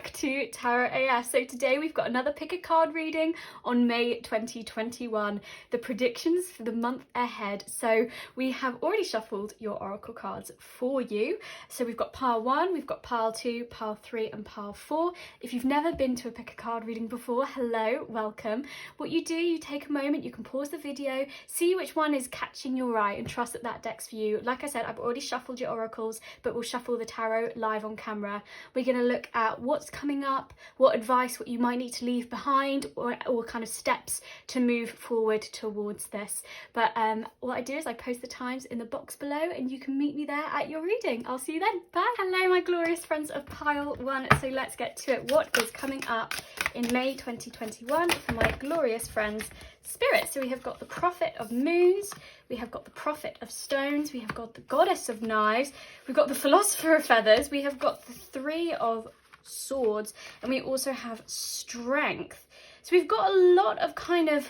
back to Tarot AS. So today we've got another pick a card reading on May 2021, the predictions for the month ahead. So we have already shuffled your oracle cards for you. So we've got pile 1, we've got pile 2, pile 3 and pile 4. If you've never been to a pick a card reading before, hello, welcome. What you do, you take a moment, you can pause the video, see which one is catching your eye and trust that that deck's for you. Like I said, I've already shuffled your oracles, but we'll shuffle the tarot live on camera. We're going to look at what's coming up, what advice, what you might need to leave behind, or kind of steps to move forward towards this. But what I do is I post the times in the box below and you can meet me there at your reading. I'll see you then. Bye. Hello, my glorious friends of pile 1. So let's get to it. What is coming up in May 2021 for my glorious friends Spirit? So we have got the Prophet of Moons, we have got the Prophet of Stones, we have got the Goddess of Knives, we've got the Philosopher of Feathers, we have got the Three of Swords, and we also have Strength. So we've got a lot of kind of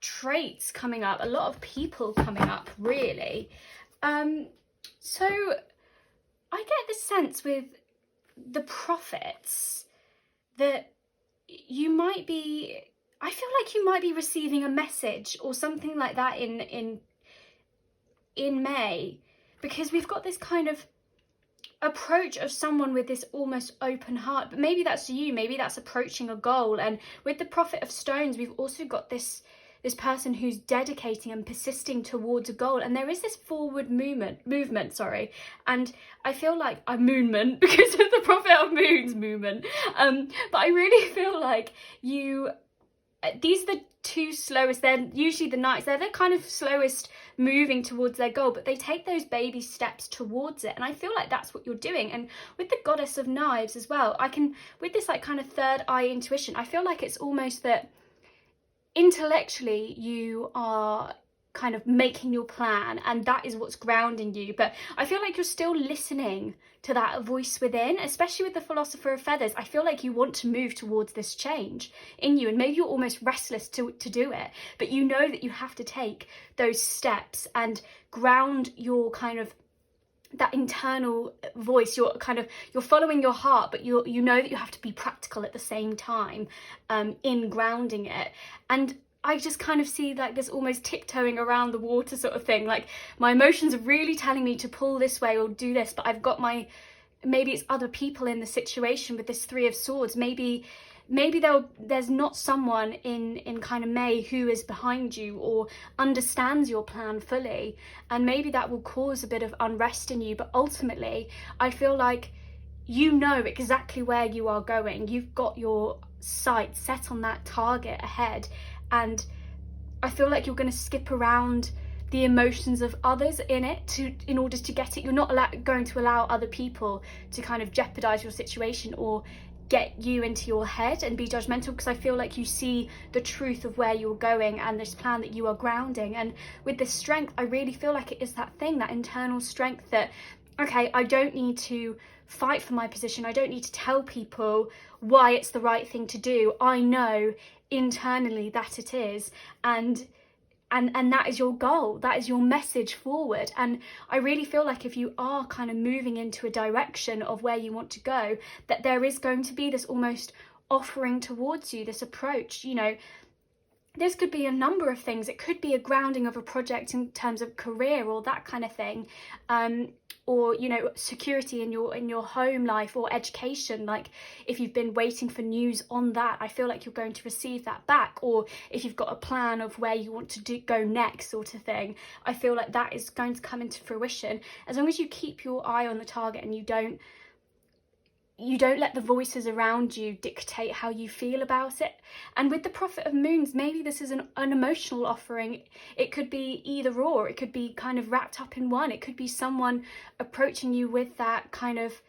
traits coming up, a lot of people coming up, really. So I get the sense with the prophets that you might be, I feel like you might be receiving a message or something like that in May, because we've got this kind of approach of someone with this almost open heart. But maybe that's you, maybe that's approaching a goal. And with the Prophet of Stones, we've also got this person who's dedicating and persisting towards a goal, and there is this forward movement, and I feel like I'm moonment because of the Prophet of Moons movement, but I really feel like these are the two slowest, they're usually the Knights, they're the kind of slowest moving towards their goal, but they take those baby steps towards it, and I feel like that's what you're doing. And with the Goddess of Knives as well, with this like kind of third eye intuition, I feel like it's almost that intellectually you are kind of making your plan and that is what's grounding you, but I feel like you're still listening to that voice within, especially with the Philosopher of Feathers. I feel like you want to move towards this change in you, and maybe you're almost restless to do it, but you know that you have to take those steps and ground your kind of that internal voice. You're following your heart, but you know that you have to be practical at the same time in grounding it. And I just kind of see like this almost tiptoeing around the water sort of thing, like my emotions are really telling me to pull this way or do this, but I've got maybe it's other people in the situation with this Three of Swords. Maybe there's not someone in kind of May who is behind you or understands your plan fully, and maybe that will cause a bit of unrest in you. But ultimately I feel like you know exactly where you are going. You've got your sight set on that target ahead, and I feel like you're going to skip around the emotions of others in order to get it. You're not going to allow other people to kind of jeopardize your situation or get you into your head and be judgmental, because I feel like you see the truth of where you're going and this plan that you are grounding. And with this Strength, I really feel like it is that thing, that internal strength that, okay, I don't need to fight for my position, I don't need to tell people why it's the right thing to do. I know internally that it is, and that is your goal, that is your message forward. And I really feel like if you are kind of moving into a direction of where you want to go, that there is going to be this almost offering towards you, this approach. You know, this could be a number of things. It could be a grounding of a project in terms of career or that kind of thing, or, you know, security in your home life or education. Like if you've been waiting for news on that, I feel like you're going to receive that back. Or if you've got a plan of where you want to go next, sort of thing, I feel like that is going to come into fruition, as long as you keep your eye on the target and you don't let the voices around you dictate how you feel about it. And with the Prophet of Moons, maybe this is an emotional offering. It could be either or. It could be kind of wrapped up in one. It could be someone approaching you with that kind of,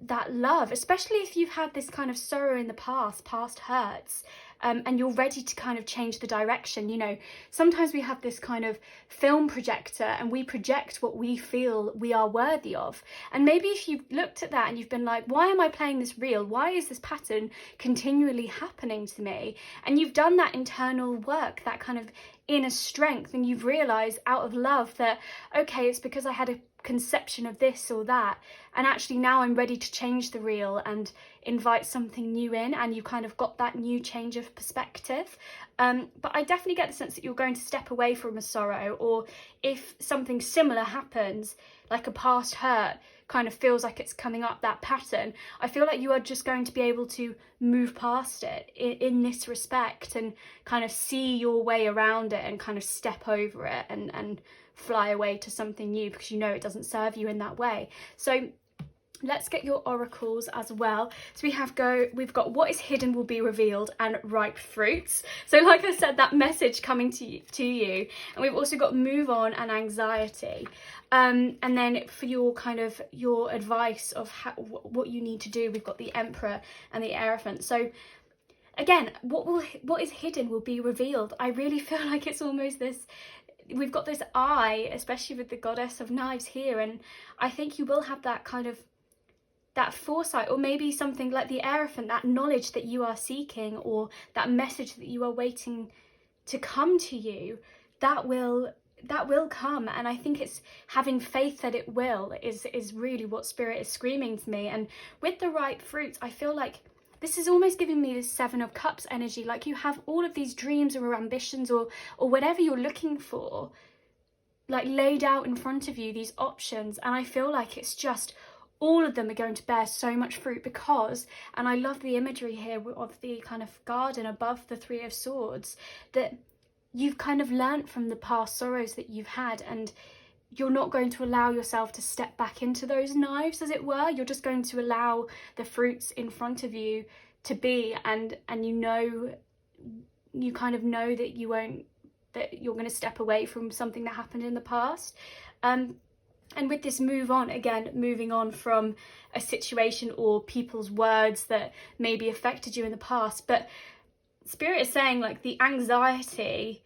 that love, especially if you've had this kind of sorrow in the past hurts, and you're ready to kind of change the direction. You know, sometimes we have this kind of film projector and we project what we feel we are worthy of. And maybe if you've looked at that and you've been like, why am I playing this real? Why is this pattern continually happening to me? And you've done that internal work, that kind of inner strength, and you've realized out of love that, okay, it's because I had a conception of this or that, and actually now I'm ready to change the reel and invite something new in, and you kind of got that new change of perspective. But I definitely get the sense that you're going to step away from a sorrow, or if something similar happens, like a past hurt kind of feels like it's coming up, that pattern, I feel like you are just going to be able to move past it in this respect, and kind of see your way around it, and kind of step over it, and fly away to something new, because you know it doesn't serve you in that way. So let's get your oracles as well. So we've got what is hidden will be revealed, and ripe fruits. So like I said, that message coming to you. And we've also got move on and anxiety. And then for your advice of what you need to do, we've got the Emperor and the Hierophant. So again, what is hidden will be revealed. I really feel like it's almost this, we've got this eye, especially with the Goddess of Knives here, and I think you will have that kind of that foresight, or maybe something like the Hierophant, that knowledge that you are seeking, or that message that you are waiting to come to you, that will come. And I think it's having faith that it will is really what Spirit is screaming to me. And with the ripe fruits, I feel like this is almost giving me this 7 of Cups energy, like you have all of these dreams or ambitions or whatever you're looking for, like laid out in front of you, these options, and I feel like it's just all of them are going to bear so much fruit, because, and I love the imagery here of the kind of garden above the 3 of Swords, that you've kind of learnt from the past sorrows that you've had, and you're not going to allow yourself to step back into those knives, as it were. You're just going to allow the fruits in front of you to be, and you kind of know that that you're going to step away from something that happened in the past. And with this move on, again, moving on from a situation or people's words that maybe affected you in the past. But Spirit is saying, like, the anxiety,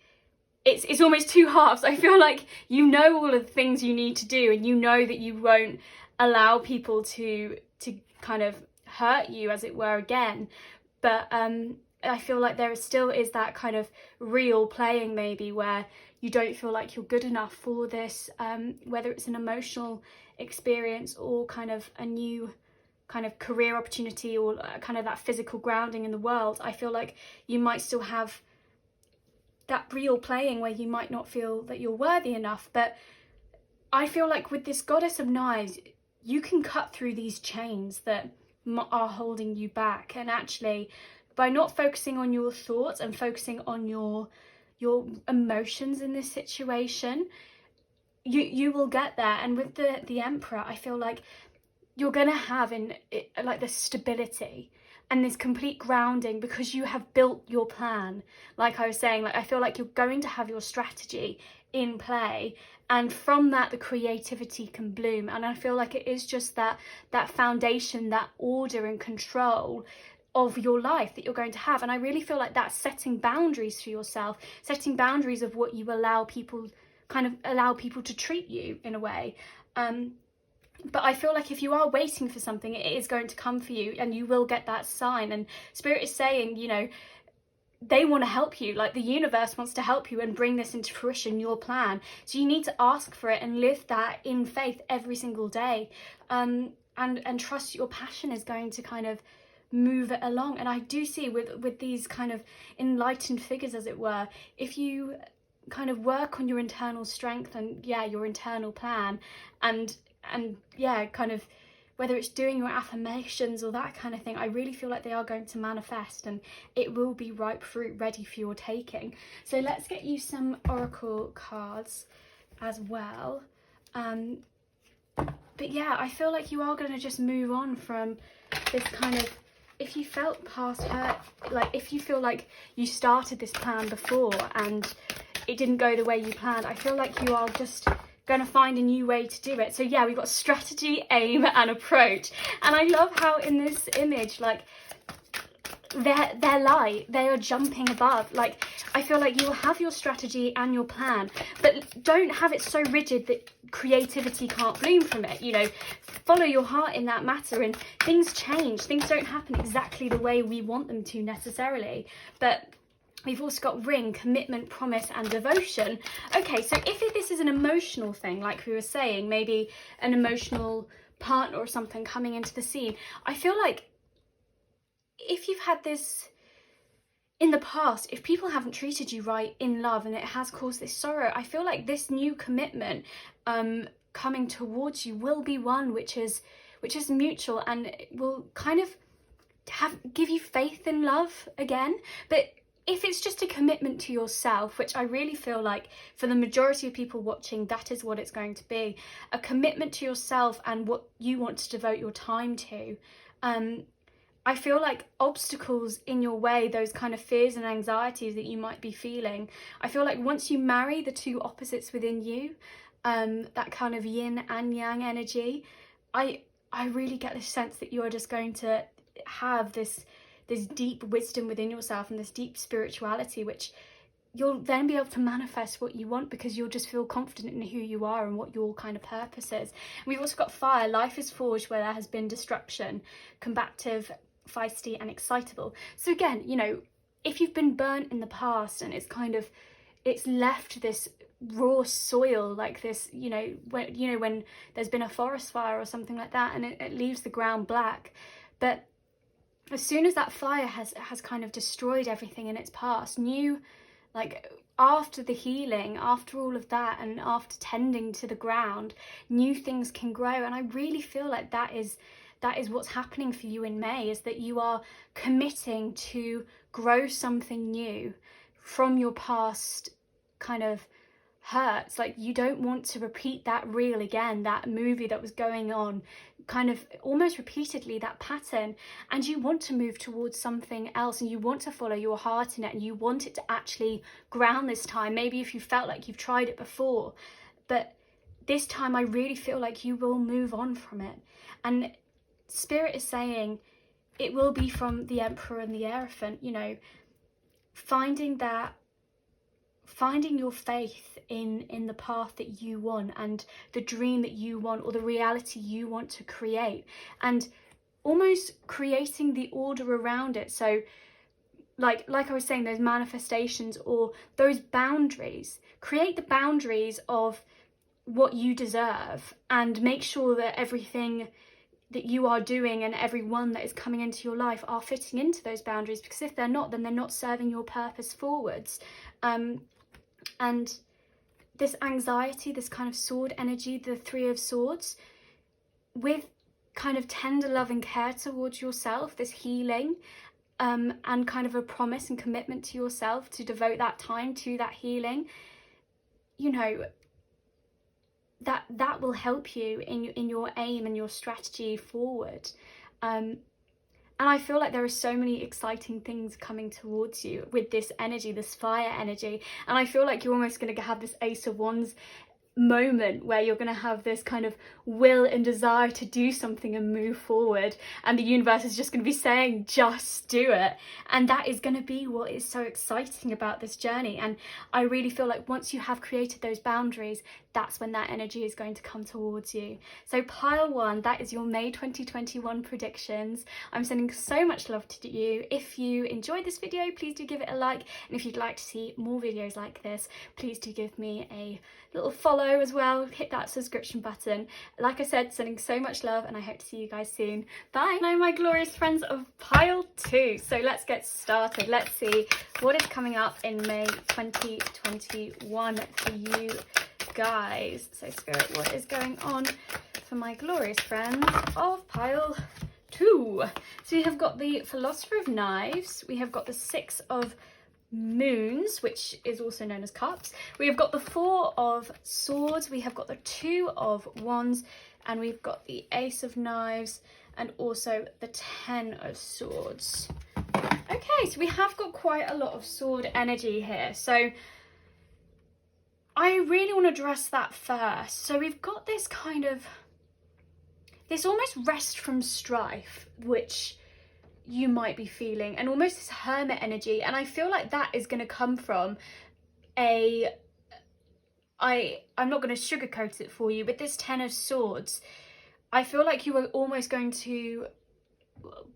it's almost 2 halves. I feel like you know all of the things you need to do, and you know that you won't allow people to kind of hurt you, as it were, again. But I feel like there still is that kind of real playing, maybe, where you don't feel like you're good enough for this, whether it's an emotional experience or kind of a new kind of career opportunity, or kind of that physical grounding in the world. I feel like you might still have that real playing where you might not feel that you're worthy enough. But I feel like with this Goddess of Knives, you can cut through these chains that are holding you back, and actually by not focusing on your thoughts and focusing on your emotions in this situation, you will get there. And with the Emperor, I feel like you're gonna have like this stability and this complete grounding, because you have built your plan. Like I was saying, like I feel like you're going to have your strategy in play, and from that the creativity can bloom. And I feel like it is just that foundation, that order and control of your life that you're going to have. And I really feel like that's setting boundaries for yourself, setting boundaries of what you allow people to treat you in a way. But I feel like if you are waiting for something, it is going to come for you, and you will get that sign. And Spirit is saying, you know, they want to help you, like the universe wants to help you and bring this into fruition, your plan. So you need to ask for it and live that in faith every single day, and trust your passion is going to kind of move it along. And I do see with these kind of enlightened figures, as it were, if you kind of work on your internal strength and your internal plan, and kind of whether it's doing your affirmations or that kind of thing, I really feel like they are going to manifest, and it will be ripe fruit ready for your taking. So let's get you some oracle cards as well. But yeah, I feel like you are going to just move on from this kind of, if you felt past hurt, like if you feel like you started this plan before and it didn't go the way you planned, I feel like you are just going to find a new way to do it. So yeah, we've got strategy, aim and approach. And I love how in this image, like they're light, they are jumping above. Like I feel like you'll have your strategy and your plan, but don't have it so rigid that creativity can't bloom from it. You know, follow your heart in that matter, and things change, things don't happen exactly the way we want them to necessarily, but We've also got ring, commitment, promise, and devotion. Okay, so if this is an emotional thing, like we were saying, maybe an emotional partner or something coming into the scene, I feel like if you've had this in the past, if people haven't treated you right in love and it has caused this sorrow, I feel like this new commitment coming towards you will be one which is mutual, and will kind of give you faith in love again. But if it's just a commitment to yourself, which I really feel like for the majority of people watching, that is what it's going to be, a commitment to yourself and what you want to devote your time to, I feel like obstacles in your way, those kind of fears and anxieties that you might be feeling, I feel like once you marry the two opposites within you, that kind of yin and yang energy, I really get this sense that you're just going to have this deep wisdom within yourself and this deep spirituality, which you'll then be able to manifest what you want, because you'll just feel confident in who you are and what your kind of purpose is. And we've also got fire. Life is forged where there has been destruction, combative, feisty, and excitable. So again, you know, if you've been burnt in the past and it's left this raw soil, like this, when there's been a forest fire or something like that, and it leaves the ground black. But as soon as that fire has kind of destroyed everything in its past, after the healing, after all of that, and after tending to the ground, new things can grow. And I really feel like that is what's happening for you in May, is that you are committing to grow something new from your past kind of hurts. Like, you don't want to repeat that reel again, that movie that was going on kind of almost repeatedly, that pattern, and you want to move towards something else, and you want to follow your heart in it, and you want it to actually ground this time. Maybe if you felt like you've tried it before, but this time I really feel like you will move on from it. And Spirit is saying it will be from the Emperor and the Hierophant, you know, finding your faith in the path that you want, and the dream that you want, or the reality you want to create, and almost creating the order around it. So like I was saying, those manifestations or those boundaries, create the boundaries of what you deserve, and make sure that everything that you are doing and everyone that is coming into your life are fitting into those boundaries, because if they're not, then they're not serving your purpose forwards. And this anxiety, this kind of sword energy, the Three of Swords, with kind of tender love and care towards yourself, this healing, and kind of a promise and commitment to yourself to devote that time to that healing, you know, that will help you in your aim and your strategy forward. And I feel like there are so many exciting things coming towards you with this energy, this fire energy. And I feel like you're almost going to have this Ace of Wands moment where you're going to have this kind of will and desire to do something and move forward, and the universe is just going to be saying, just do it. And that is going to be what is so exciting about this journey. And I really feel like once you have created those boundaries, that's when that energy is going to come towards you. So pile one, that is your May 2021 predictions. I'm sending so much love to you. If you enjoyed this video, please do give it a like, and if you'd like to see more videos like this, please do give me a little follow as well. Hit that subscription button. Like I said, sending so much love, and I hope to see you guys soon. Bye. Hello my glorious friends of pile 2. So let's get started. Let's see what is coming up in May 2021 for you guys. So Spirit, what is going on for my glorious friends of pile 2? So we have got the Philosopher of Knives, we have got the Six of Moons, which is also known as Cups, we have got the Four of Swords, we have got the Two of Wands, and we've got the Ace of Knives, and also the Ten of Swords. Okay, so we have got quite a lot of sword energy here, so I really want to address that first. So we've got this kind of, this almost rest from strife, which you might be feeling, and almost this hermit energy. And I feel like that is going to come from I'm not going to sugarcoat it for you, with this Ten of Swords, I feel like you are almost going to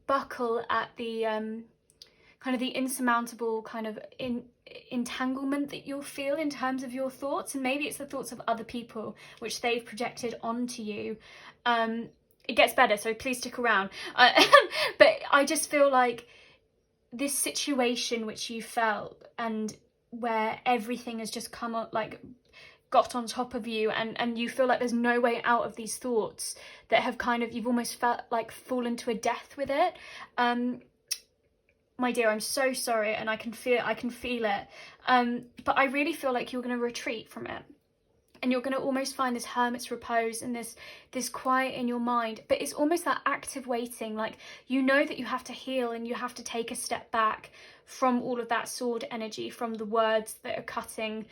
buckle at the kind of the insurmountable kind of entanglement that you'll feel in terms of your thoughts, and maybe it's the thoughts of other people which they've projected onto you. It gets better, so please stick around. But I just feel like this situation which you felt, and where everything has just come up, like got on top of you, and you feel like there's no way out of these thoughts that have kind of, you've almost felt like fallen to a death with it. My dear, I'm so sorry, and I can feel it. But I really feel like you're going to retreat from it, and you're going to almost find this hermit's repose and this quiet in your mind. But it's almost that active waiting, like you know that you have to heal, and you have to take a step back from all of that sword energy, from the words that are cutting.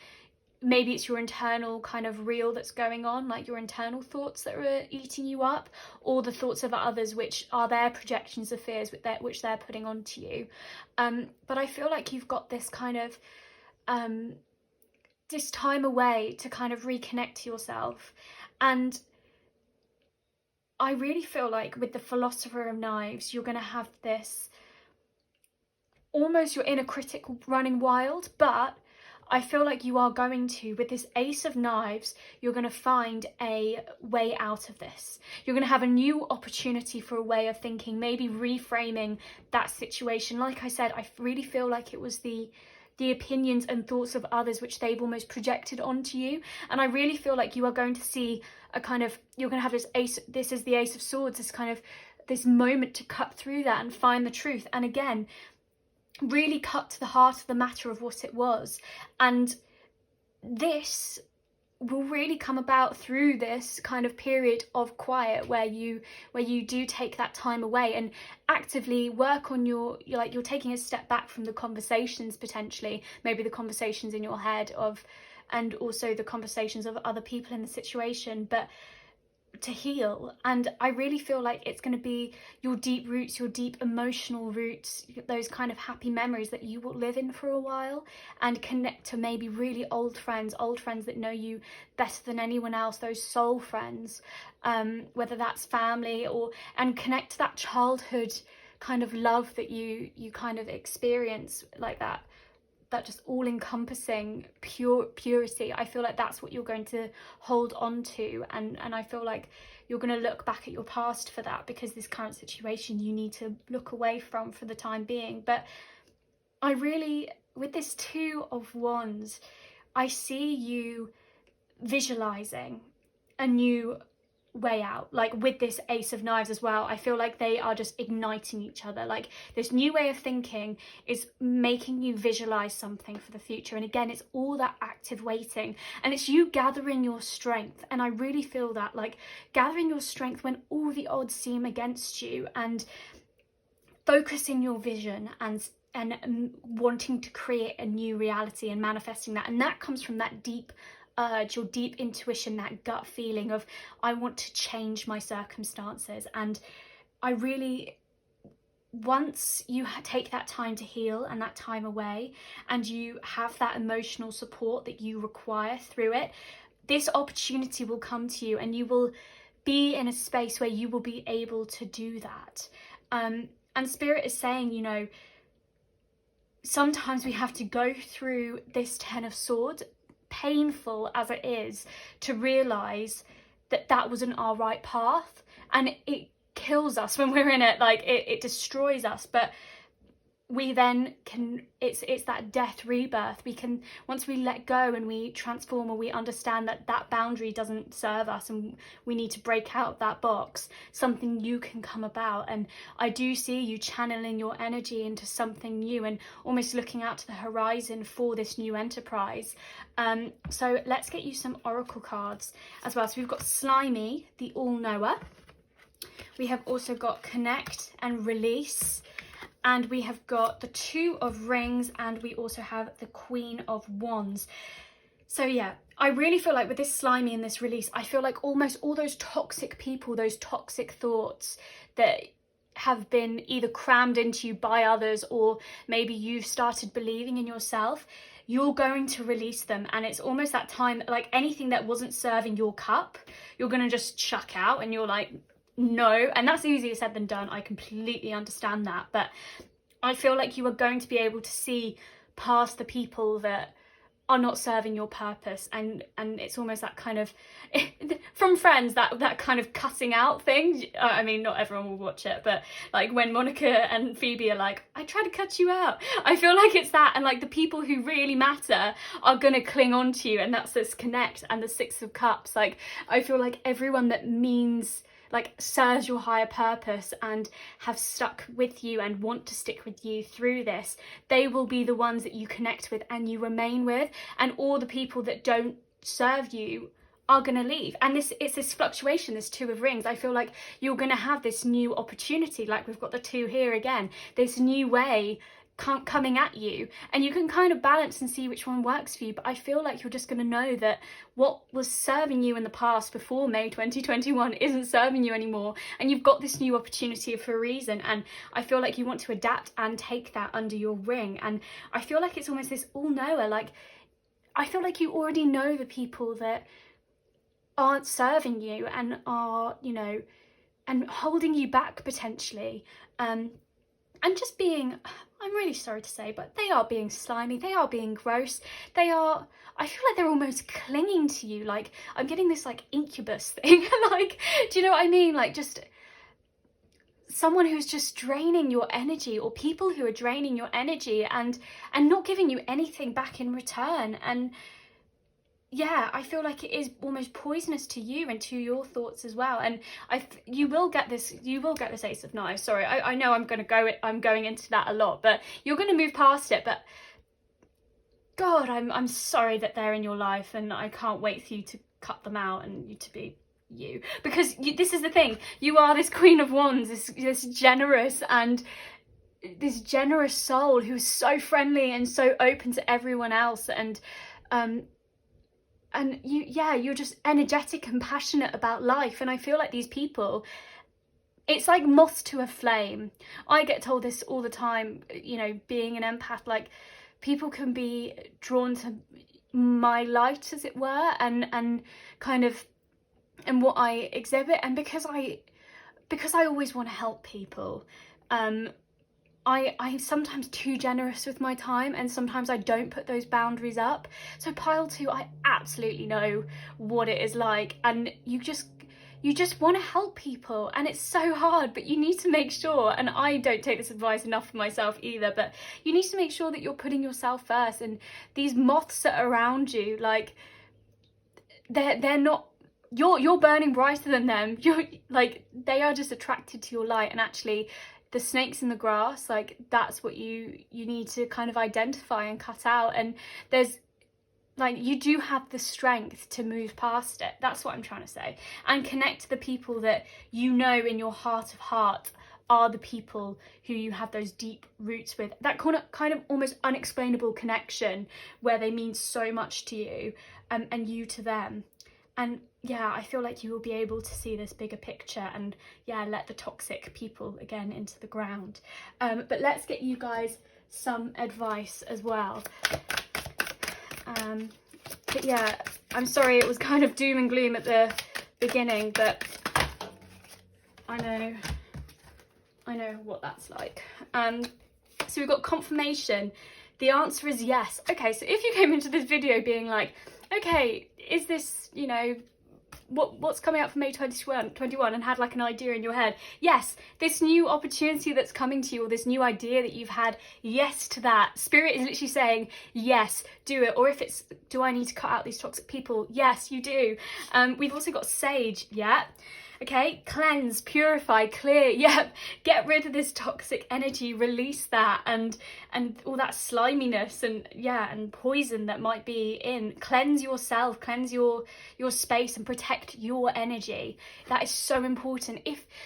Maybe it's your internal kind of reel that's going on, like your internal thoughts that are eating you up, or the thoughts of others, which are their projections of fears which they're putting onto you. But I feel like you've got this kind of this time away to kind of reconnect to yourself. And I really feel like with the Philosopher of Knives, you're going to have this, almost your inner critic running wild, but I feel like you are going to, with this Ace of Knives, you're going to find a way out of this. You're going to have a new opportunity for a way of thinking, maybe reframing that situation. Like I said, I really feel like it was the opinions and thoughts of others which they've almost projected onto you. And I really feel like you are going to see a kind of, you're going to have this Ace, this is the Ace of Swords, this kind of, this moment to cut through that and find the truth. And again, really cut to the heart of the matter of what it was. And this will really come about through this kind of period of quiet where you do take that time away and actively work on you're taking a step back from the conversations, potentially maybe the conversations in your head of, and also the conversations of other people in the situation, but to heal. And I really feel like it's going to be your deep roots, your deep emotional roots, those kind of happy memories that you will live in for a while, and connect to maybe really old friends that know you better than anyone else, those soul friends, whether that's family and connect to that childhood kind of love that you kind of experience, like that just all-encompassing purity. I feel like that's what you're going to hold on to, and I feel like you're going to look back at your past for that, because this current situation you need to look away from for the time being. But I really, with this Two of Wands, I see you visualizing a new way out. Like with this Ace of Knives as well, I feel like they are just igniting each other. Like this new way of thinking is making you visualize something for the future. And again, it's all that active waiting, and it's you gathering your strength. And I really feel that, like gathering your strength when all the odds seem against you, and focusing your vision and wanting to create a new reality and manifesting that. And that comes from that deep urge, your deep intuition, that gut feeling of, I want to change my circumstances. And I really, once you take that time to heal and that time away, and you have that emotional support that you require through it, this opportunity will come to you, and you will be in a space where you will be able to do that. And Spirit is saying, you know, sometimes we have to go through this Ten of Swords, painful as it is, to realize that wasn't our right path. And it kills us when we're in it, like it destroys us. But we then can, it's that death rebirth. We can, once we let go and we transform, or we understand that boundary doesn't serve us and we need to break out of that box, something new can come about. And I do see you channeling your energy into something new and almost looking out to the horizon for this new enterprise. So let's get you some oracle cards as well. So we've got Slimy, the All-Knower. We have also got Connect and Release. And we have got the Two of Rings, and we also have the Queen of Wands. So yeah, I really feel like with this Slimy and this Release, I feel like almost all those toxic people, those toxic thoughts that have been either crammed into you by others, or maybe you've started believing in yourself, you're going to release them. And it's almost that time, like anything that wasn't serving your cup, you're going to just chuck out, and you're like, no. And that's easier said than done. I completely understand that. But I feel like you are going to be able to see past the people that are not serving your purpose, and it's almost that kind of from Friends, that kind of cutting out thing. I mean, not everyone will watch it, but like when Monica and Phoebe are like, I try to cut you out, I feel like it's that, and like the people who really matter are gonna cling on to you, and that's this Connect and the Six of Cups. Like I feel like everyone that means, like, serves your higher purpose and have stuck with you and want to stick with you through this, they will be the ones that you connect with and you remain with, and all the people that don't serve you are going to leave. And it's this fluctuation, this Two of Rings. I feel like you're going to have this new opportunity, like we've got the two here again, this new way coming at you, and you can kind of balance and see which one works for you. But I feel like you're just going to know that what was serving you in the past before May 2021 isn't serving you anymore, and you've got this new opportunity for a reason. And I feel like you want to adapt and take that under your ring. And I feel like it's almost this all-knower. Like I feel like you already know the people that aren't serving you and are, you know, and holding you back potentially, and just being, I'm really sorry to say, but they are being slimy, they are being gross, I feel like they're almost clinging to you. Like I'm getting this like incubus thing, like, do you know what I mean? Like just someone who's just draining your energy, or people who are draining your energy and not giving you anything back in return. And yeah, I feel like it is almost poisonous to you and to your thoughts as well. And you will get this Ace of Knives. Sorry, I know I'm going into that a lot, but you're going to move past it. But God, I'm sorry that they're in your life, and I can't wait for you to cut them out and you to be you, because this is the thing. You are this Queen of Wands, this generous and this generous soul who's so friendly and so open to everyone else, and you're just energetic and passionate about life. And I feel like these people, it's like moths to a flame. I get told this all the time, you know, being an empath, like people can be drawn to my light, as it were, and kind of, and what I exhibit. And because I always want to help people, I'm sometimes too generous with my time, and sometimes I don't put those boundaries up. So pile 2, I absolutely know what it is like, and you just want to help people, and it's so hard, but you need to make sure, and I don't take this advice enough for myself either, but you need to make sure that you're putting yourself first. And these moths that are around you, like they're not, you're burning brighter than them. You're like, they are just attracted to your light. And actually the snakes in the grass, like that's what you need to kind of identify and cut out. And there's like, you do have the strength to move past it. That's what I'm trying to say. And connect to the people that you know in your heart of heart are the people who you have those deep roots with, that kind of almost unexplainable connection where they mean so much to you, and you to them. And yeah, I feel like you will be able to see this bigger picture, and yeah, let the toxic people again into the ground. But let's get you guys some advice as well. But yeah, I'm sorry it was kind of doom and gloom at the beginning, but I know what that's like. So we've got confirmation. The answer is yes. Okay, so if you came into this video being like, okay, is this, you know, what's coming out for May 2021, and had like an idea in your head, yes, this new opportunity that's coming to you, or this new idea that you've had, yes to that. Spirit is literally saying, yes, do it. Or if it's, do I need to cut out these toxic people? Yes, you do. We've also got Sage, yeah. Okay, cleanse, purify, clear, yep, get rid of this toxic energy, release that, and all that sliminess and yeah, and poison that might be in. Cleanse yourself, cleanse your space, and protect your energy. That is so important.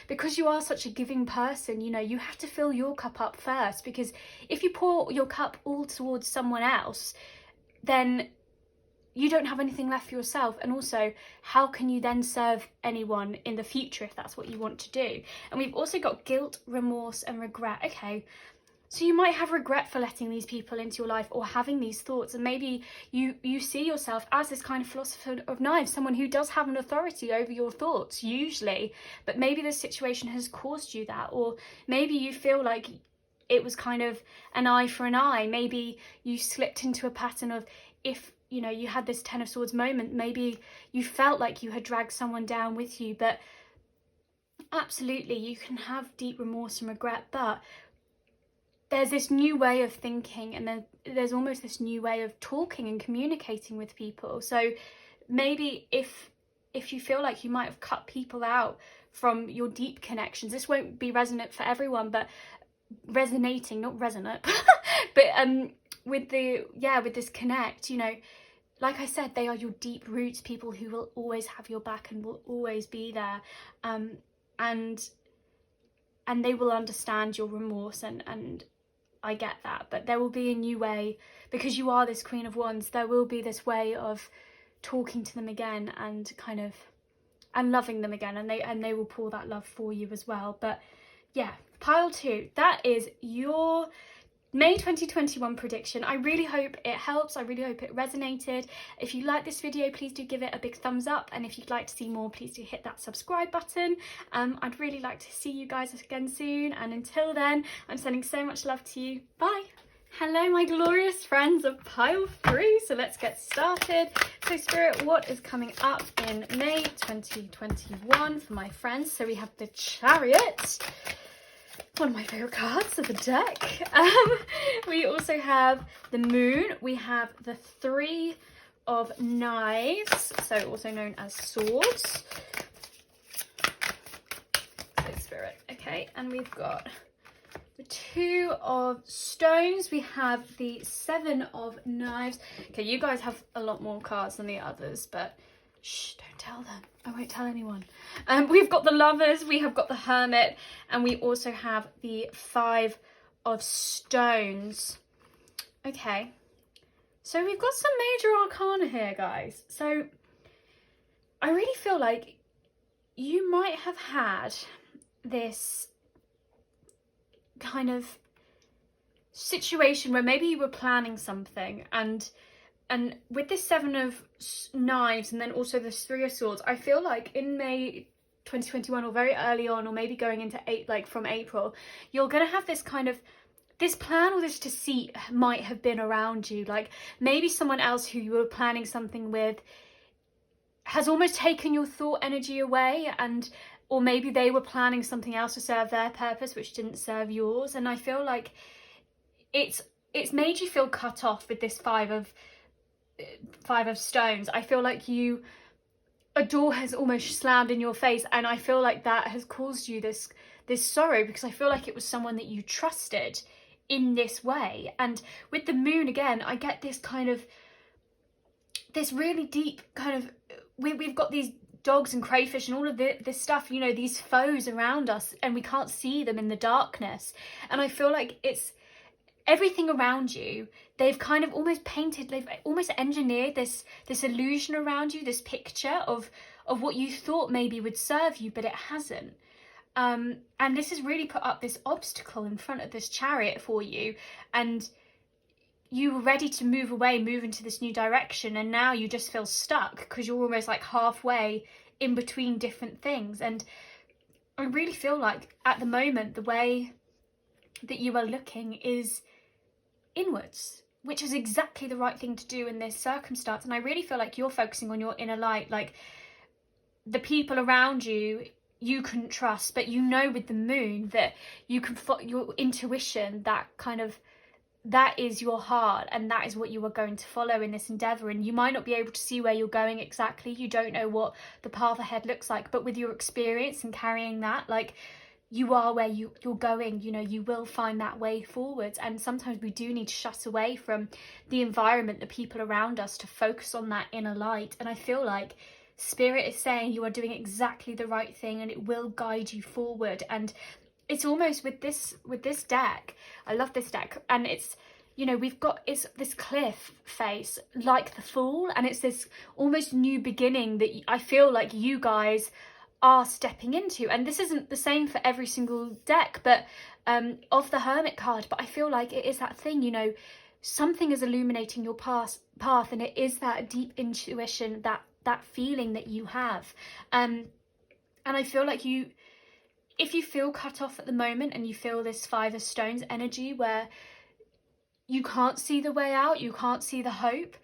Because you are such a giving person, you know, you have to fill your cup up first, because if you pour your cup all towards someone else, then you don't have anything left for yourself. And also, how can you then serve anyone in the future if that's what you want to do? And we've also got guilt, remorse and regret. Okay, so you might have regret for letting these people into your life, or having these thoughts, and maybe you see yourself as this kind of philosopher of knives, someone who does have an authority over your thoughts usually, but maybe this situation has caused you that. Or maybe you feel like it was kind of an eye for an eye. Maybe you slipped into a pattern of, if you know, you had this Ten of Swords moment, maybe you felt like you had dragged someone down with you. But absolutely, you can have deep remorse and regret, but there's this new way of thinking, and then there's almost this new way of talking and communicating with people. So maybe if you feel like you might have cut people out from your deep connections, this won't be resonant for everyone, but resonating, not resonant, but with this connect, you know, like I said, they are your deep roots, people who will always have your back and will always be there, and they will understand your remorse, and I get that. But there will be a new way, because you are this Queen of Wands, there will be this way of talking to them again, and kind of, and loving them again, and they will pour that love for you as well. But yeah, pile 2, that is your May 2021 prediction. I really hope it helps. I really hope it resonated. If you like this video, please do give it a big thumbs up, and if you'd like to see more, please do hit that subscribe button. I'd really like to see you guys again soon, and until then, I'm sending so much love to you. Bye. Hello, my glorious friends of pile 3. So let's get started. So Spirit, what is coming up in May 2021 for my friends? So we have the Chariot, one of my favourite cards of the deck. We also have the Moon. We have the Three of Knives, so also known as Swords. So Spirit, okay, and we've got the Two of Stones. We have the Seven of Knives. Okay, you guys have a lot more cards than the others, but shh, don't tell them. I won't tell anyone. We've got the Lovers, we have got the Hermit, and we also have the Five of Stones. Okay, so we've got some major arcana here, guys. So I really feel like you might have had this kind of situation where maybe you were planning something, and with this Seven of Knives and then also this Three of Swords, I feel like in May 2021, or very early on, or maybe going into from April, you're gonna have this kind of, this plan or this deceit might have been around you. Like maybe someone else who you were planning something with has almost taken your thought energy away, or maybe they were planning something else to serve their purpose which didn't serve yours. And I feel like it's made you feel cut off with this Five of Stones. I feel like a door has almost slammed in your face, and I feel like that has caused you this sorrow, because I feel like it was someone that you trusted in this way. And with the Moon again, I get this kind of, this really deep kind of, we've got these dogs and crayfish and all of this stuff, you know, these foes around us, and we can't see them in the darkness. And I feel like it's everything around you, they've kind of almost painted, they've almost engineered this illusion around you, this picture of what you thought maybe would serve you, but it hasn't. And this has really put up this obstacle in front of this Chariot for you, and you were ready to move away, move into this new direction, and now you just feel stuck because you're almost like halfway in between different things. And I really feel like at the moment, the way that you are looking is inwards, which is exactly the right thing to do in this circumstance. And I really feel like you're focusing on your inner light, like the people around you couldn't trust, but you know with the Moon that you can your intuition, that is your heart, and that is what you are going to follow in this endeavour. And you might not be able to see where you're going exactly, you don't know what the path ahead looks like, but with your experience and carrying that, like, you are where you're going, you know, you will find that way forwards. And sometimes we do need to shut away from the environment, the people around us, to focus on that inner light. And I feel like Spirit is saying you are doing exactly the right thing, and it will guide you forward. And it's almost with this deck, I love this deck, and it's, you know, it's this cliff face like the Fool, and it's this almost new beginning that I feel like you guys are stepping into. And this isn't the same for every single deck, but of the Hermit card, but I feel like it is that thing, you know, something is illuminating your path, and it is that deep intuition, that feeling that you have, and I feel like if you feel cut off at the moment and you feel this Five of Stones energy where you can't see the way out, you can't see the hope,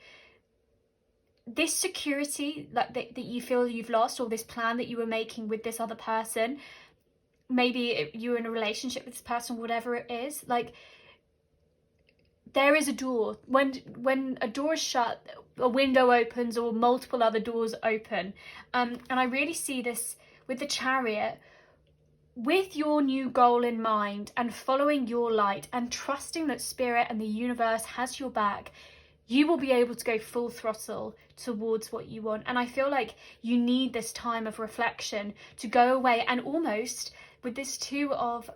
this security that you feel you've lost, or this plan that you were making with this other person, maybe you're in a relationship with this person, whatever it is, like, there is a door. When a door is shut, a window opens, or multiple other doors open. And I really see this with the Chariot. With your new goal in mind and following your light and trusting that Spirit and the universe has your back, you will be able to go full throttle towards what you want. And I feel like you need this time of reflection to go away and almost, with this Two of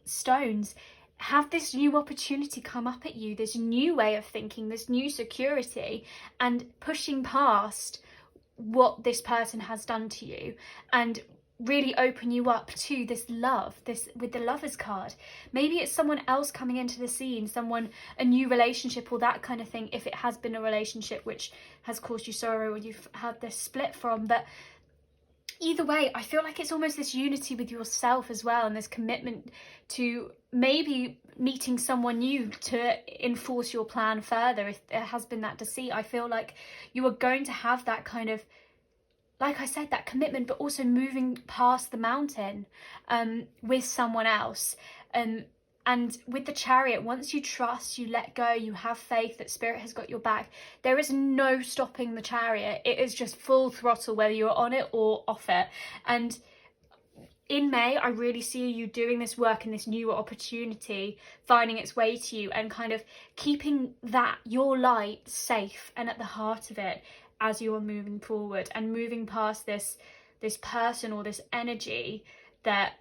Stones, have this new opportunity come up at you, this new way of thinking, this new security, and pushing past what this person has done to you, and really open you up to this love, this with the Lovers card. Maybe it's someone else coming into the scene, a new relationship or that kind of thing, if it has been a relationship which has caused you sorrow or you've had this split from. But either way, I feel like it's almost this unity with yourself as well, and this commitment to maybe meeting someone new to enforce your plan further. If there has been that deceit, I feel like you are going to have that kind of, like I said, that commitment, but also moving past the mountain with someone else. And with the Chariot, once you trust, you let go, you have faith that Spirit has got your back, there is no stopping the Chariot. It is just full throttle, whether you're on it or off it. And in May, I really see you doing this work and this new opportunity finding its way to you, and kind of keeping that, your light, safe and at the heart of it as you are moving forward and moving past this person or this energy that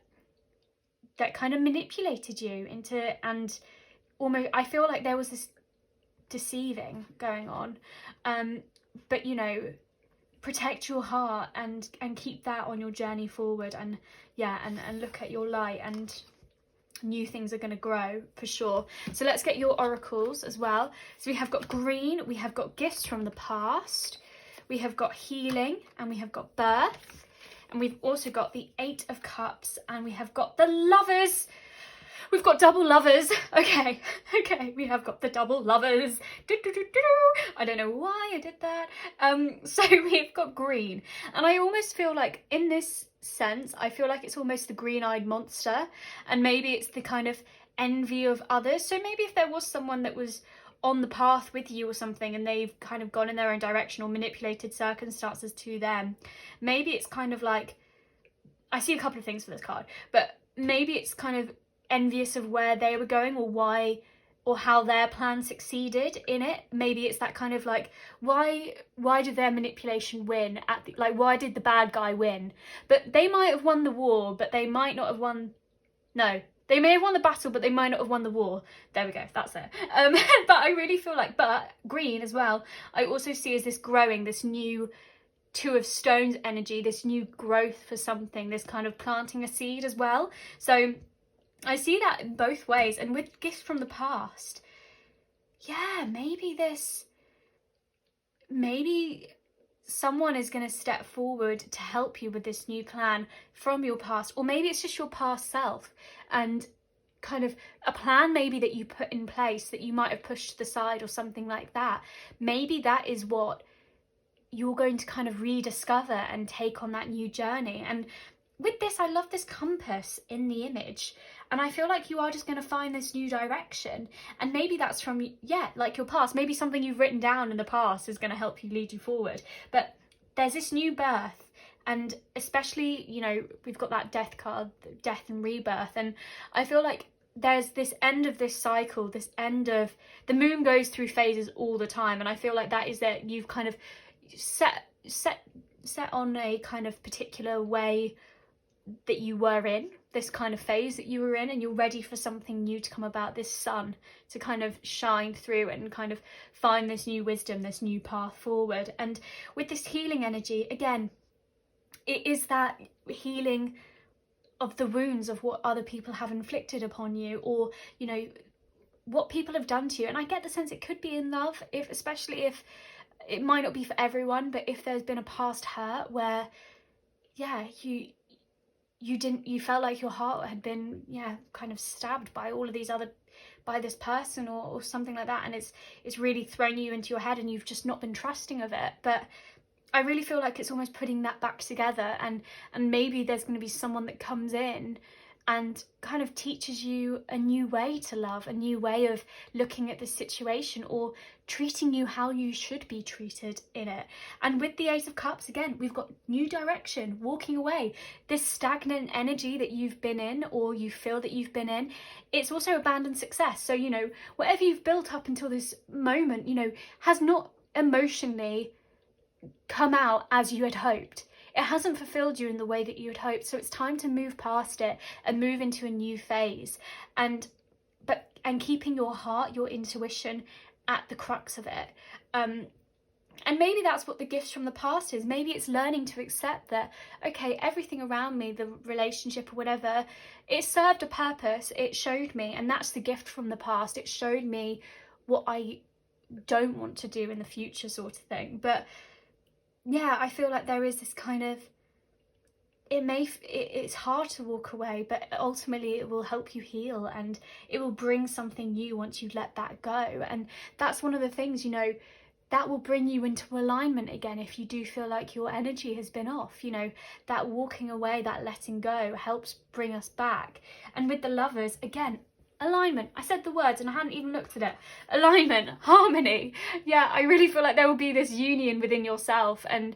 kind of manipulated you into, and almost, I feel like there was this deceiving going on. But you know, protect your heart and keep that on your journey forward, and look at your light, and new things are going to grow for sure. So let's get your oracles as well. So we have got green, we have got gifts from the past, we have got healing, and we have got birth, and we've also got the Eight of Cups, and we have got the Lovers. We've got double Lovers. Okay, we have got the double Lovers. I don't know why I did that. So we've got green, and I almost feel like, in this sense, I feel like it's almost the green-eyed monster, and maybe it's the kind of envy of others. So maybe if there was someone that was on the path with you or something, and they've kind of gone in their own direction or manipulated circumstances to them, maybe it's kind of like, I see a couple of things for this card, but maybe it's kind of envious of where they were going, or why, or how their plan succeeded in it. Maybe it's that kind of like, why did their manipulation win at the, like, why did the bad guy win? But they might have won the war, but they might not have won, no, they may have won the battle, but they might not have won the war. There we go, that's it. But I really feel like, but green as well, I also see as this growing, this new Two of Stones energy, this new growth for something, this kind of planting a seed as well. So I see that in both ways. And with gifts from the past, yeah, maybe someone is going to step forward to help you with this new plan from your past, or maybe it's just your past self, and kind of a plan maybe that you put in place that you might have pushed to the side or something like that. Maybe that is what you're going to kind of rediscover and take on that new journey. And with this, I love this compass in the image, and I feel like you are just going to find this new direction. And maybe that's from, like your past. Maybe something you've written down in the past is going to help you lead you forward. But there's this new birth, and especially, you know, we've got that death card, death and rebirth. And I feel like there's this end of this cycle, this end of, the moon goes through phases all the time. And I feel like that is that you've kind of set on a kind of particular way that you were in, this kind of phase that you were in, and you're ready for something new to come about, this sun to kind of shine through and kind of find this new wisdom, this new path forward. And with this healing energy, again, it is that healing of the wounds of what other people have inflicted upon you, or, you know, what people have done to you. And I get the sense it could be in love, especially if it might not be for everyone, but if there's been a past hurt where, you felt like your heart had been, kind of stabbed by all of these other, by this person or something like that, and it's really thrown you into your head and you've just not been trusting of it. But I really feel like it's almost putting that back together, and maybe there's going to be someone that comes in and kind of teaches you a new way to love, a new way of looking at the situation, or treating you how you should be treated in it. And with the Ace of Cups, again, we've got new direction, walking away. This stagnant energy that you've been in, or you feel that you've been in, it's also abandoned success. So, whatever you've built up until this moment, has not emotionally come out as you had hoped. It hasn't fulfilled you in the way that you had hoped. So it's time to move past it and move into a new phase, and keeping your heart, your intuition at the crux of it. And maybe that's what the gifts from the past is. Maybe it's learning to accept that, okay, everything around me, the relationship or whatever, it served a purpose. It showed me, and that's the gift from the past. It showed me what I don't want to do in the future, sort of thing. But yeah, I feel like there is this kind of, it's hard to walk away, but ultimately it will help you heal, and it will bring something new once you let that go. And that's one of the things, that will bring you into alignment again. If you do feel like your energy has been off, that walking away, that letting go helps bring us back. And with the Lovers, again, alignment. I said the words and I hadn't even looked at it. Alignment, harmony. Yeah, I really feel like there will be this union within yourself, and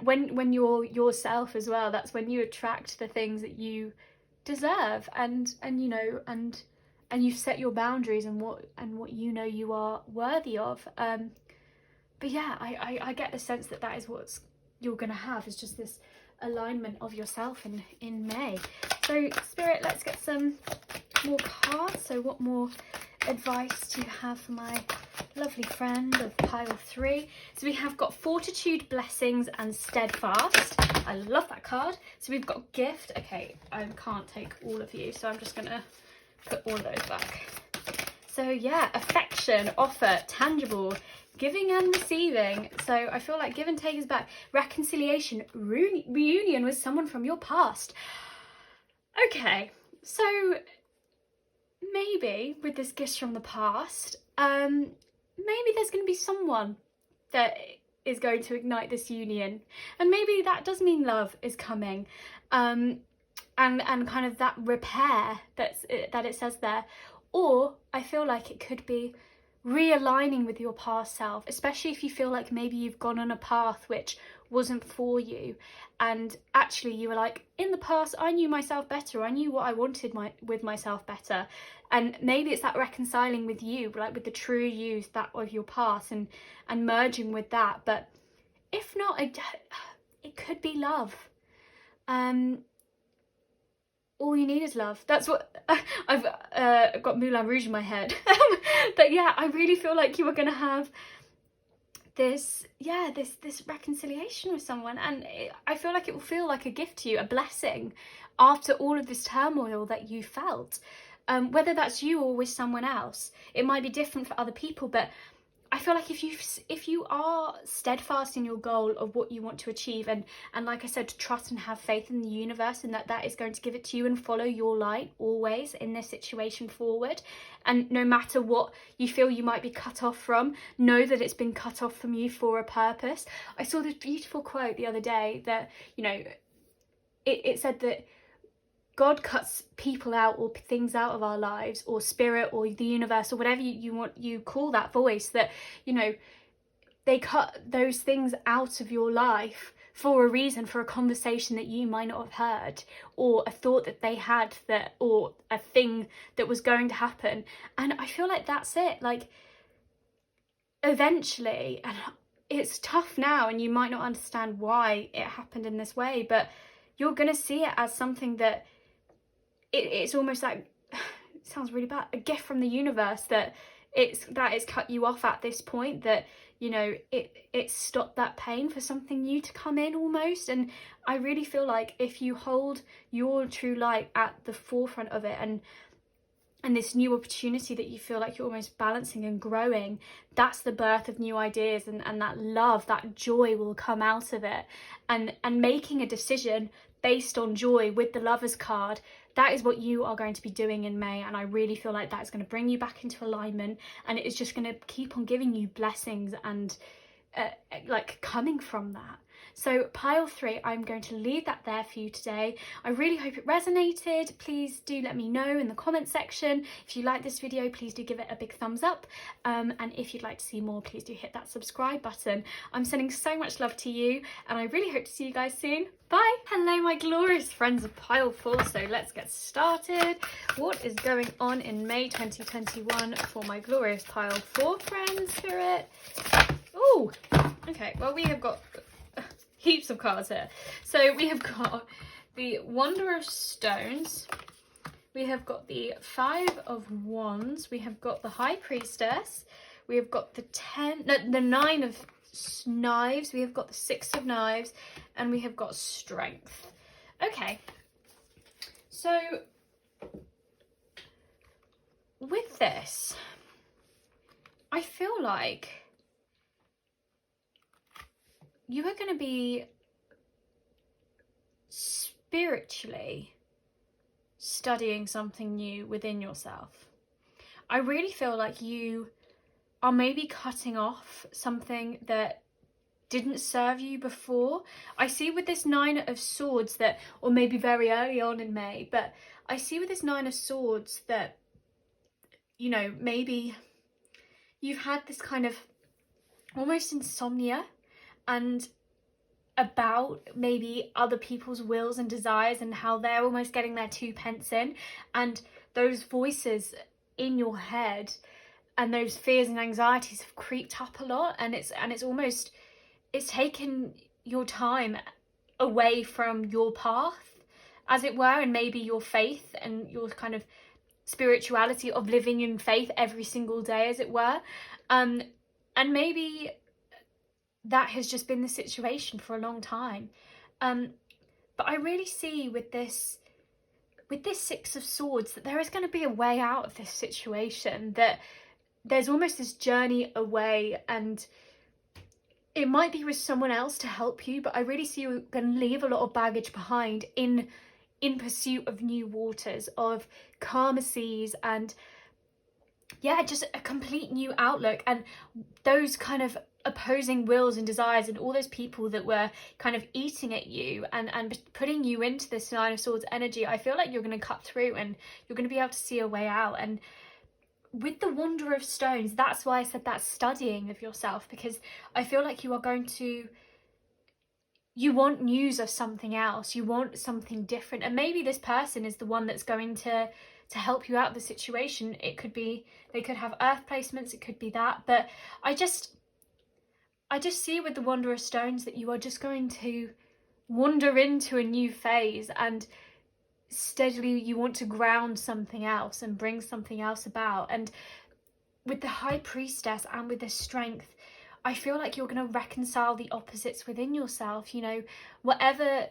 when you're yourself as well, that's when you attract the things that you deserve, and you've set your boundaries and what you are worthy of. But yeah, I get the sense that is what you're gonna have, is just this alignment of yourself in May. So Spirit, let's get some more cards. So what more advice do you have for my lovely friend of pile 3? So we have got Fortitude, Blessings and Steadfast. I love that card. So we've got Gift. Okay, I can't take all of you, so I'm just gonna put all of those back. So yeah, Affection, Offer, Tangible, Giving and Receiving. So I feel like give and take is back. Reconciliation, reunion with someone from your past. Okay, so maybe with this gifts from the past, maybe there's going to be someone that is going to ignite this union, and maybe that does mean love is coming, and kind of that repair that it says there. Or I feel like it could be realigning with your past self, especially if you feel like maybe you've gone on a path which wasn't for you, and actually you were like, in the past I knew myself better, I knew what I wanted with myself better, and maybe it's that reconciling with you, like with the true you, that of your past, and merging with that. But if not, it could be love. All you need is love. That's what I've got Moulin Rouge in my head. But yeah, I really feel like you are going to have this reconciliation with someone, and I feel like it will feel like a gift to you, a blessing, after all of this turmoil that you felt. Whether that's you or with someone else, it might be different for other people, but I feel like if you are steadfast in your goal of what you want to achieve, and like I said, to trust and have faith in the universe, and that is going to give it to you, and follow your light always in this situation forward, and no matter what you feel you might be cut off from, know that it's been cut off from you for a purpose. I saw this beautiful quote the other day that, it said that God cuts people out or things out of our lives, or spirit or the universe or whatever you call that voice, that they cut those things out of your life for a reason, for a conversation that you might not have heard, or a thought that they had, or a thing that was going to happen. And I feel like that's it. Like, eventually, and it's tough now, and you might not understand why it happened in this way, but you're gonna see it as something that it's almost like, it sounds really bad, a gift from the universe, that it's cut you off at this point, that it stopped that pain for something new to come in almost. And I really feel like if you hold your true light at the forefront of it, and this new opportunity that you feel like you're almost balancing and growing, that's the birth of new ideas, and that love, that joy will come out of it, and making a decision based on joy with the Lovers card, that is what you are going to be doing in May. And I really feel like that's going to bring you back into alignment, and it is just going to keep on giving you blessings and like coming from that. So pile 3, I'm going to leave that there for you today. I really hope it resonated. Please do let me know in the comment section. If you like this video, please do give it a big thumbs up. And if you'd like to see more, please do hit that subscribe button. I'm sending so much love to you, and I really hope to see you guys soon. Bye. Hello, my glorious friends of pile 4. So let's get started. What is going on in May 2021 for my glorious pile 4 friends? Spirit. Oh, okay. Well, we have got heaps of cards here. So we have got the Wanderer of Stones, we have got the 5 of Wands, we have got the High Priestess, we have got the 9 of Knives, we have got the 6 of Knives, and we have got Strength. Okay, so with this, I feel like you are going to be spiritually studying something new within yourself. I really feel like you are maybe cutting off something that didn't serve you before. I see with this 9 of Swords that, or maybe very early on in May, but I see with this 9 of Swords that, you know, maybe you've had this kind of almost insomnia and about maybe other people's wills and desires and how they're almost getting their 2 pence in, and those voices in your head and those fears and anxieties have creeped up a lot, and it's almost, it's taken your time away from your path, as it were, and maybe your faith and your kind of spirituality of living in faith every single day, as it were, and maybe that has just been the situation for a long time. But I really see with this 6 of Swords that there is going to be a way out of this situation, that there's almost this journey away, and it might be with someone else to help you, but I really see you're going to leave a lot of baggage behind in pursuit of new waters, of calmer seas, and yeah, just a complete new outlook. And those kind of opposing wills and desires and all those people that were kind of eating at you and putting you into this 9 of Swords energy, I feel like you're going to cut through and you're going to be able to see a way out. And with the Wanderer of Stones, that's why I said that studying of yourself, because I feel like you are going to, you want news of something else, you want something different, and maybe this person is the one that's going to help you out of the situation. It could be, they could have earth placements, it could be that, but I just see with the Wanderer of Stones that you are just going to wander into a new phase, and steadily you want to ground something else and bring something else about. And with the High Priestess and with the Strength, I feel like you're going to reconcile the opposites within yourself, you know, whatever,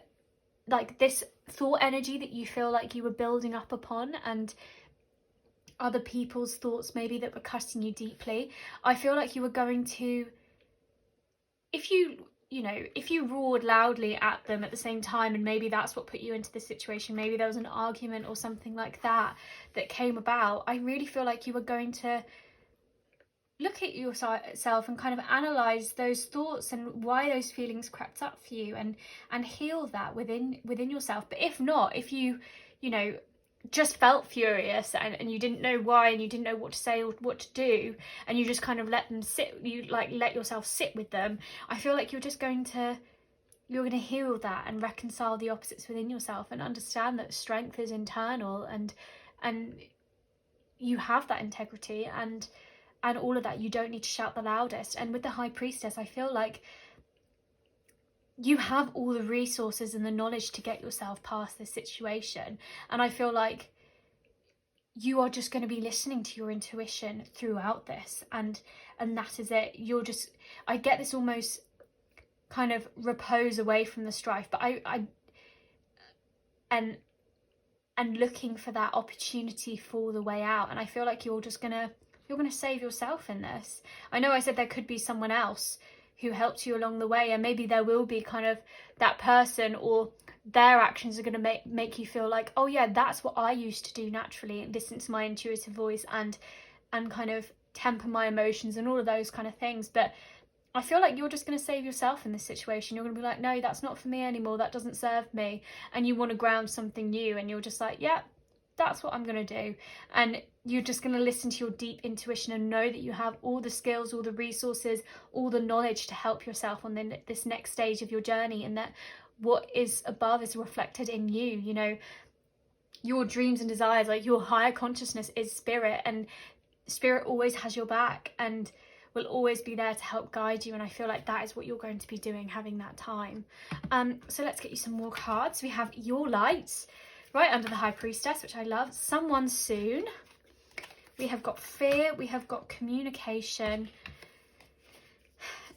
like this thought energy that you feel like you were building up upon, and other people's thoughts maybe that were cutting you deeply. I feel like you were going to, if you roared loudly at them at the same time, and maybe that's what put you into this situation, maybe there was an argument or something like that came about, I really feel like you were going to look at yourself and kind of analyze those thoughts and why those feelings crept up for you, and heal that within yourself. But if not, if you know, just felt furious and you didn't know why, and you didn't know what to say or what to do, and you just kind of let them sit, you like let yourself sit with them, I feel like you're going to heal that and reconcile the opposites within yourself, and understand that strength is internal, and you have that integrity and all of that. You don't need to shout the loudest. And with the High Priestess, I feel like you have all the resources and the knowledge to get yourself past this situation, and I feel like you are just going to be listening to your intuition throughout this, and that is it. You're just, I get this almost kind of repose away from the strife, but and looking for that opportunity for the way out. And I feel like you're gonna save yourself in this. I know I said there could be someone else who helped you along the way, and maybe there will be kind of that person or their actions are going to make you feel like, oh yeah, that's what I used to do naturally, and listen to my intuitive voice and kind of temper my emotions and all of those kind of things. But I feel like you're just going to save yourself in this situation. You're going to be like, no, that's not for me anymore, that doesn't serve me, and you want to ground something new, and you're just like, yeah, that's what I'm going to do. And you're just going to listen to your deep intuition and know that you have all the skills, all the resources, all the knowledge to help yourself on this next stage of your journey, and that what is above is reflected in you. You know, your dreams and desires, like your higher consciousness is spirit, and spirit always has your back and will always be there to help guide you. And I feel like that is what you're going to be doing, having that time. So let's get you some more cards. We have your light right under the High Priestess, which I love. Someone soon. We have got fear, we have got communication,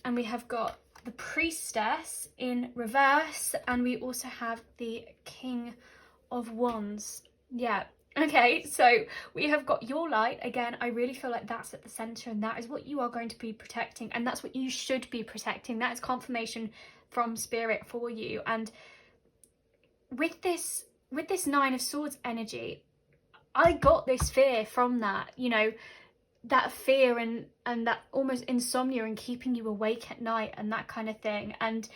and we have got the Priestess in reverse, and we also have the King of Wands. Yeah, okay, so we have got your light. Again, I really feel like that's at the center, and that is what you are going to be protecting, and that's what you should be protecting. That is confirmation from spirit for you. And with this Nine of Swords energy, I got this fear from that, you know, that fear and that almost insomnia and keeping you awake at night and that kind of thing, and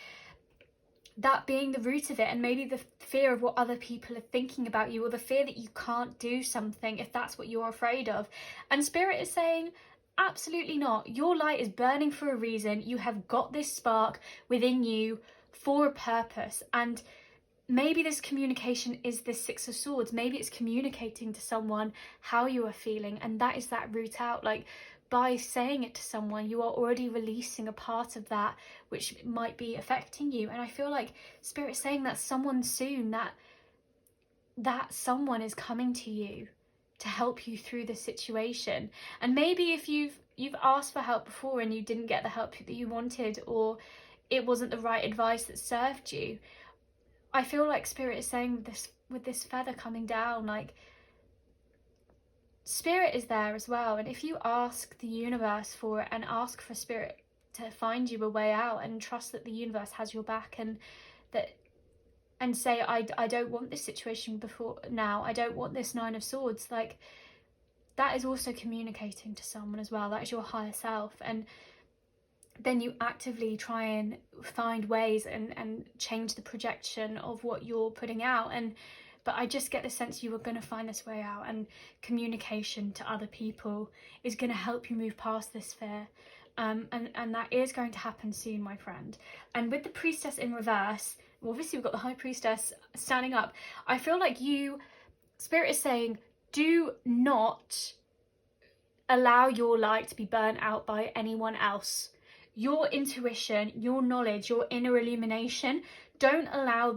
that being the root of it, and maybe the fear of what other people are thinking about you, or the fear that you can't do something if that's what you're afraid of. And spirit is saying, absolutely not. Your light is burning for a reason. You have got this spark within you for a purpose. And maybe this communication is this Six of Swords. Maybe it's communicating to someone how you are feeling, and that is that root out. Like, by saying it to someone, you are already releasing a part of that which might be affecting you. And I feel like spirit is saying that someone soon, that someone is coming to you to help you through the situation. And maybe if you've asked for help before and you didn't get the help that you wanted, or it wasn't the right advice that served you, I feel like spirit is saying with this feather coming down, like, spirit is there as well. And if you ask the universe for it, and ask for spirit to find you a way out, and trust that the universe has your back, and say, I don't want this situation now, I don't want this Nine of Swords, like, that is also communicating to someone as well. That is your higher self. And then you actively try and find ways and change the projection of what you're putting out. But I just get the sense you are going to find this way out, and communication to other people is going to help you move past this fear. And that is going to happen soon, my friend. And with the Priestess in reverse, well, obviously we've got the High Priestess standing up. I feel like spirit is saying, do not allow your light to be burnt out by anyone else. Your intuition, your knowledge, your inner illumination, don't allow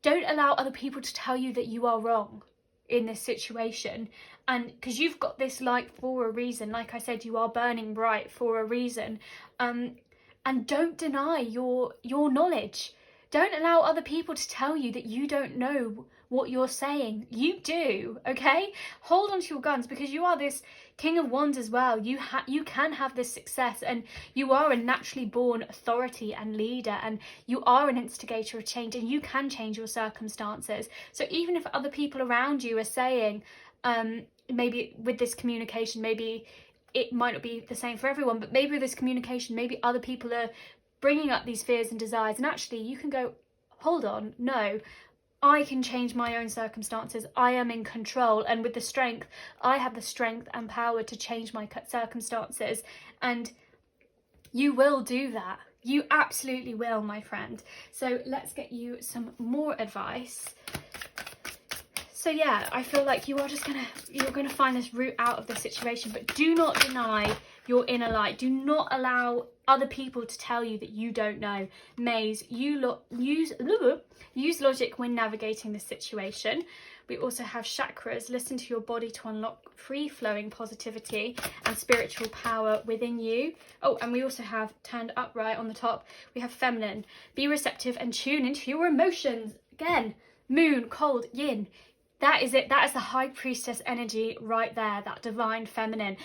other people to tell you that you are wrong in this situation. And because you've got this light for a reason, like I said, you are burning bright for a reason. And don't deny your knowledge. Don't allow other people to tell you that you don't know what you're saying. You do, okay? Hold on to your guns, because you are this King of Wands as well. You can have this success, and you are a naturally born authority and leader, and you are an instigator of change, and you can change your circumstances. So even if other people around you are saying, maybe with this communication, maybe it might not be the same for everyone, but maybe with this communication, maybe other people are bringing up these fears and desires, and actually you can go, hold on, no, I can change my own circumstances. I am in control, and with the strength, I have the strength and power to change my circumstances, and you will do that. You absolutely will, my friend. So let's get you some more advice. So yeah, I feel like you're gonna find this route out of the situation, but do not deny your inner light. Do not allow other people to tell you that you don't know. Maze, use logic when navigating the situation. We also have chakras. Listen to your body to unlock free-flowing positivity and spiritual power within you. Oh, and we also have turned upright on the top. We have feminine. Be receptive and tune into your emotions. Again, moon, cold, yin. That is it. That is the High Priestess energy right there, that divine feminine.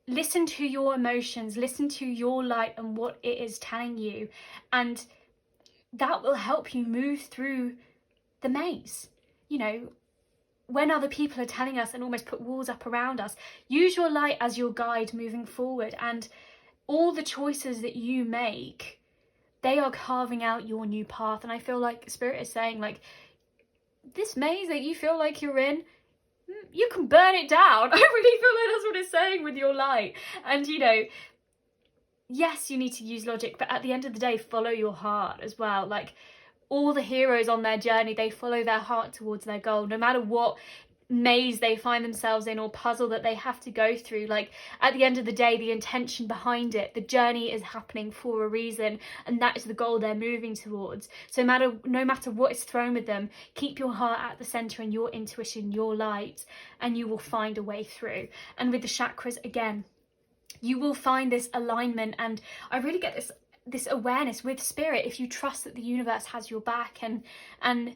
Listen to your emotions, listen to your light and what it is telling you, and that will help you move through the maze. You know, when other people are telling us and almost put walls up around us, use your light as your guide moving forward. And all the choices that you make, they are carving out your new path. And I feel like Spirit is saying, like, this maze that you feel like you're in, you can burn it down. I really feel like that's what it's saying with your light. And, you know, yes, you need to use logic, but at the end of the day, follow your heart as well. Like, all the heroes on their journey, they follow their heart towards their goal, no matter what maze they find themselves in or puzzle that they have to go through. Like, at the end of the day, the intention behind it, the journey is happening for a reason, and that is the goal they're moving towards. So no matter what is thrown with them, keep your heart at the center and your intuition, your light, and you will find a way through. And with the chakras, again, you will find this alignment. And I really get this awareness with Spirit, if you trust that the universe has your back, and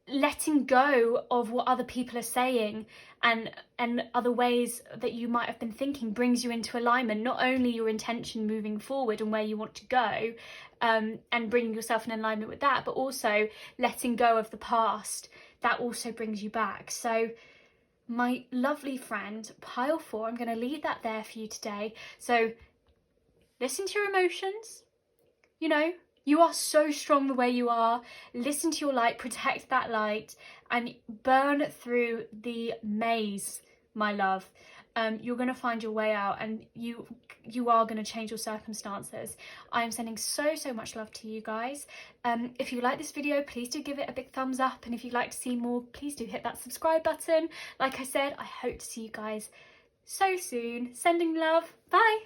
letting go of what other people are saying and other ways that you might have been thinking brings you into alignment. Not only your intention moving forward and where you want to go, and bringing yourself in alignment with that, but also letting go of the past, that also brings you back. So my lovely friend, pile 4, I'm going to leave that there for you today. So listen to your emotions. You know, you are so strong the way you are. Listen to your light, protect that light, and burn through the maze, my love. You're going to find your way out, and you are going to change your circumstances. I am sending so much love to you guys. If you like this video, please do give it a big thumbs up, and if you'd like to see more, please do hit that subscribe button. Like I said, I hope to see you guys so soon. Sending love. Bye.